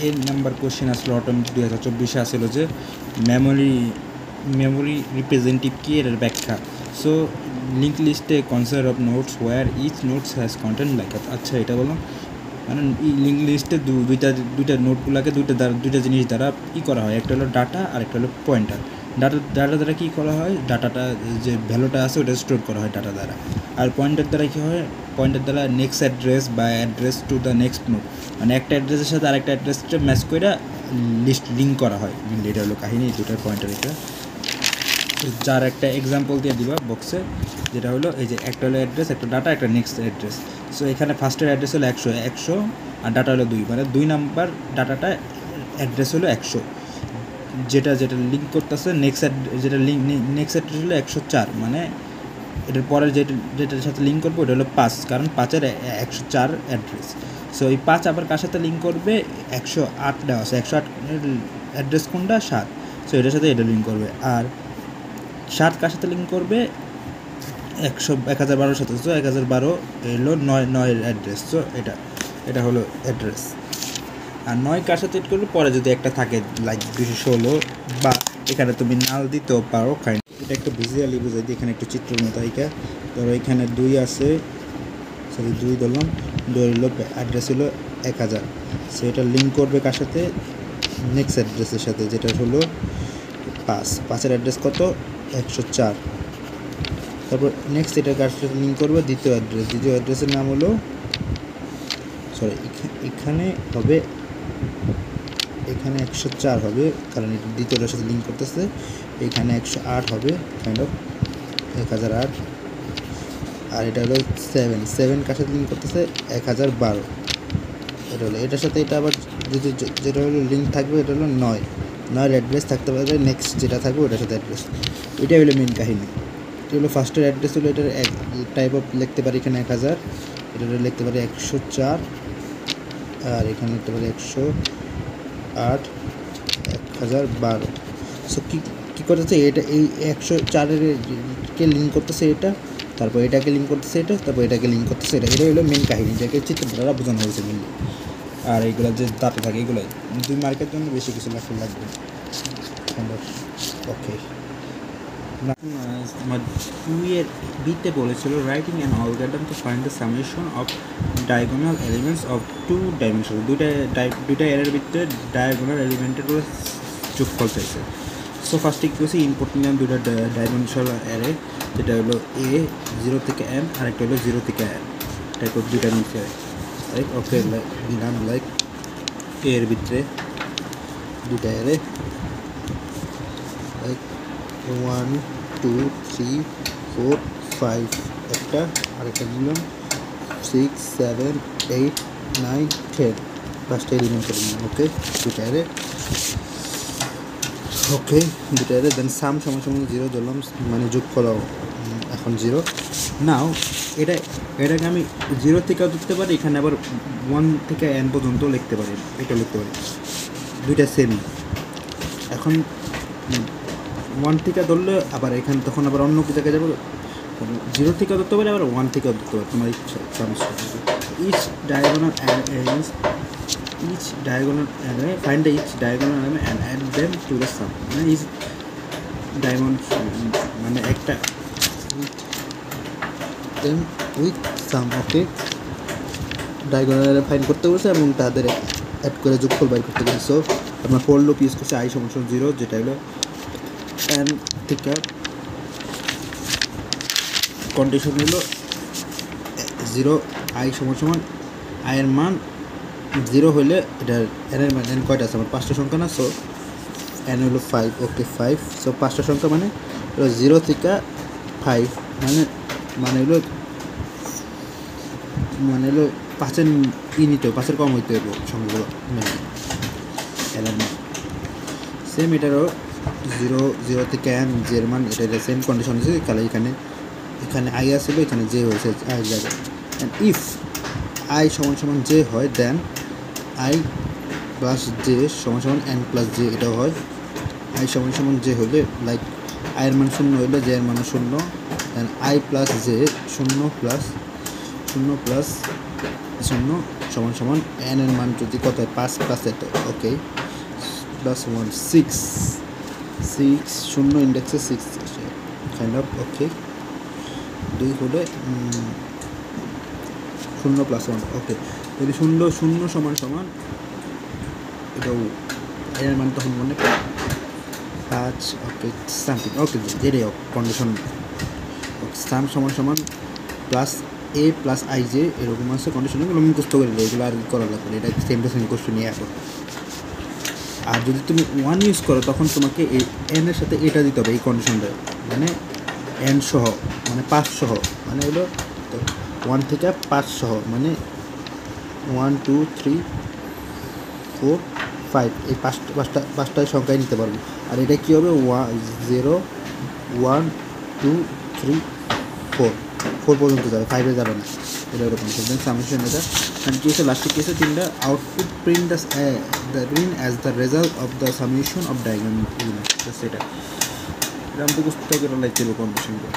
এর number question আসলে automatic 2024 আসছিল যে মেমোরি রিপ্রেজেন্টেটিভ কি এর ব্যাখ্যা। সো লিঙ্ক লিস্টে consider of notes where each notes has content like. আচ্ছা এটা বললাম মানে লিঙ্ক লিস্টে দুইটা নোটগুলোকে দুইটা জিনিস দ্বারা করা হয়, একটা হলো ডাটা আর একটা হলো পয়েন্টার। ডাটা দ্বারা কী করা হয়, ডাটাটা যে ভ্যালুটা আছে ওটা স্টোর করা হয় ডাটা দ্বারা। আর পয়েন্টার দ্বারা কী হয়, পয়েন্টার দ্বারা নেক্সট অ্যাড্রেস বা address to the next note, মানে একটা অ্যাড্রেসের সাথে আরেকটা অ্যাড্রেসটা ম্যাচ করে লিঙ্ক করা হয়। এটা হলো কাহিনী দুটার পয়েন্টার। এটা যার একটা এক্সাম্পল দিয়ে দিবা বক্সে, যেটা হলো এই যে একটা হলো অ্যাড্রেস, একটা ডাটা, একটা নেক্সট অ্যাড্রেস। সো এখানে ফার্স্টের অ্যাড্রেস হলো 100 আর ডাটা হলো 2, মানে 2 নাম্বার ডাটাটা অ্যাড্রেস হলো 100, যেটা লিঙ্ক করতেছে নেক্সট অ্যাড্রেস হলো 104, মানে এটার পরের যেটার সাথে লিঙ্ক করবো ওটা হলো 5, কারণ 5-এর 104 অ্যাড্রেস। সো এই 5 আবার কার সাথে লিঙ্ক করবে, 108 দেওয়া আছে, 108 অ্যাড্রেস কোনটা, 7। সো এটার সাথে এটা লিঙ্ক করবে। আর 7 কার সাথে লিঙ্ক করবে, 1012 সাথে। সো 1012 হলো 9 অ্যাড্রেস। সো এটা হলো অ্যাড্রেস। আর 9 কার সাথে এড করলে পরে যদি একটা থাকে লাইক 216, বা এখানে তুমি নাল দিতেও পারো। এটা একটু ভিজুয়ালি বুঝাই দিই, এখানে একটু চিত্র মোতাইকা। ধরো এখানে 2 আছে, সরি 2 ধরলাম, 2 হলো অ্যাড্রেস হলো 1000। সো এটা লিঙ্ক করবে কার সাথে, নেক্সট অ্যাড্রেসের সাথে, যেটা হলো 5-5-এর অ্যাড্রেস কত, 104। তারপর নেক্সট এটা কার সাথে লিঙ্ক করবে, দ্বিতীয় অ্যাড্রেসের নাম হলো, সরি এখানে হবে, এখানে 104 হবে কারণ এটা দ্বিতীয়টার সাথে লিঙ্ক করতেছে। এখানে 108 হবে, কাইন্ড অফ 1008। আর এটা হলো 7 কার সাথে লিঙ্ক করতেছে, 1012। এটা হলো এটার সাথে এটা আবার যদি যেটা হলো লিঙ্ক থাকবে, এটা হলো 9 অ্যাড্রেস থাকতে পারে, নেক্সট যেটা থাকবে ওটার সাথে অ্যাড্রেস। এটাই হলো মেন কাহিনী। এটা হলো ফার্স্টের অ্যাড্রেস হলো, এটার এক টাইপ অফ লিখতে পারি এখানে 1000, এটা লিখতে পারি 104, আর এখানে লিখতে পারি 108, 1012। সো কী করতেছে এটা, এই 104-কে লিঙ্ক করতেছে এটা, তারপর এটাকে লিঙ্ক করতেছে এটা, তারপর এটাকে লিঙ্ক করতেছে এটা। এটা হলো মেন কাহিনী, যাকে চিত্র দ্বারা বোঝানো হয়েছে মেনলি। আর এইগুলো যে দাঁতে থাকে এগুলো 2 মার্কের জন্য বেশি কিছু লাগবে। ওকে, আমার 2-এর বিতে বলেছিল writing an algorithm to find the summation off diagonal elements of 2 dimension. দুইটা এরের ভিতরে ডায়াগোনাল এলিমেন্টের যোগফল চাইছে। সো ফার্স্টে কী করছি, ইনপুট নিলাম দুটো ডাইমেনশনাল অ্যারে, যেটা হলো A 0 থেকে n, আর একটা হলো 0 থেকে n, টাইপ অফ দুইটা নিচে লাইক। ওকে নিলাম লাইক এর ভিতরে দুটা অ্যারে লাইক 1 2 3 4 5 একটা, আরেকটা নিলাম 6 7 8 9 10, ফার্স্ট এলিমেন্ট করে নিলাম। ওকে দুটা অ্যারে, ওকে দুটা অ্যারে, দেন সাম সমান 0 ধরলাম, মানে যোগফল এখন 0। নাও এটাকে আমি 0 থেকেও লিখতে পারি, এখানে আবার 1 থেকে n পর্যন্ত লিখতে পারি, এটা লিখতে পারি, দুইটা সেমই। এখন 1 থেকে ধরলে আবার এখানে তখন আবার অন্য কি জায়গায় যাবো, 0 থেকেও ধরতে পারি, আবার 1 থেকেও ধরতে পারি, তোমার ইচ্ছা। Each diagonal elements, each diagonal array, find each diagonal element and add them to the sum, মানে each dimension মানে একটা them with sum। Okay diagonal array find করতে বলছে এবং তাদের অ্যাড করে যোগফল বাইর করতে বলছে। সো আমরা ফর লুপ ইউজ করছি i সমান 0, যেটা হলো n থেকে কন্ডিশন হলো 0, i সমান i এর মান 0 হলে এটা n এর মান, n কয়টা আছে আমার, 5টা সংখ্যা না, সো n হলো 5। ওকে 5, সো 5টা সংখ্যা মানে 0 থেকে 5, মানে হলো 5-এর নিতে হবে, 5-এর কম হইতে হবে সংখ্যাগুলো n এর মান। সেম এটারও 0 থেকে n জের মান, এটা সেম কন্ডিশন আছে, তাহলে এখানে i আসলে এখানে j হয়েছে i জায়গায়। অ্যান্ড ইফ i সমান j হয়, দেন i প্লাস j সমান n প্লাস j, এটাও হয়। i সমান j হলে লাইক i এর মান 0 হলে j এর মান 0, দেন i plus j 0 plus 0 plus 0 সমান সমান n এর মান যদি কত হয় 5 প্লাস এটা ওকে প্লাস 1 6 0 ইন্ডেক্সে 6 আসে কাইন্ড অফ ওকে 2 হলে 0 প্লাস 1 ওকে যদি 0 সমান সমান এটাও এর মান তখন মনে 5 ওকে সামথিং ওকে এটাই কন্ডিশন সাম সমান সমান plus A plus I J এরকম আছে কন্ডিশনগুলো মুখস্থ করে দিলে এগুলো আর কি করা লাগবে এটা সেম টু সেম কোশ্চেন নিয়ে এখন আর যদি তুমি 1 ইউজ করো তখন তোমাকে এই এন এর সাথে এটা দিতে হবে এই কন্ডিশনটা মানে এন সহ মানে 5 সহ মানে হলো 1 থেকে 5 সহ মানে 1 2 3 4 5 এই পাঁচটা সংখ্যায় নিতে পারবে আর এটা কী হবে 0 1 2 3 4 পর্যন্ত যাবে 5-এ যাবে না এটা এরকম দেন সামেশন এটা and কি হচ্ছে লাস্টে কি হচ্ছে তিনটা output print as the result of the summation of diagram এটা আমি তো বুঝতে পারি লাইক কন্ডিশনটা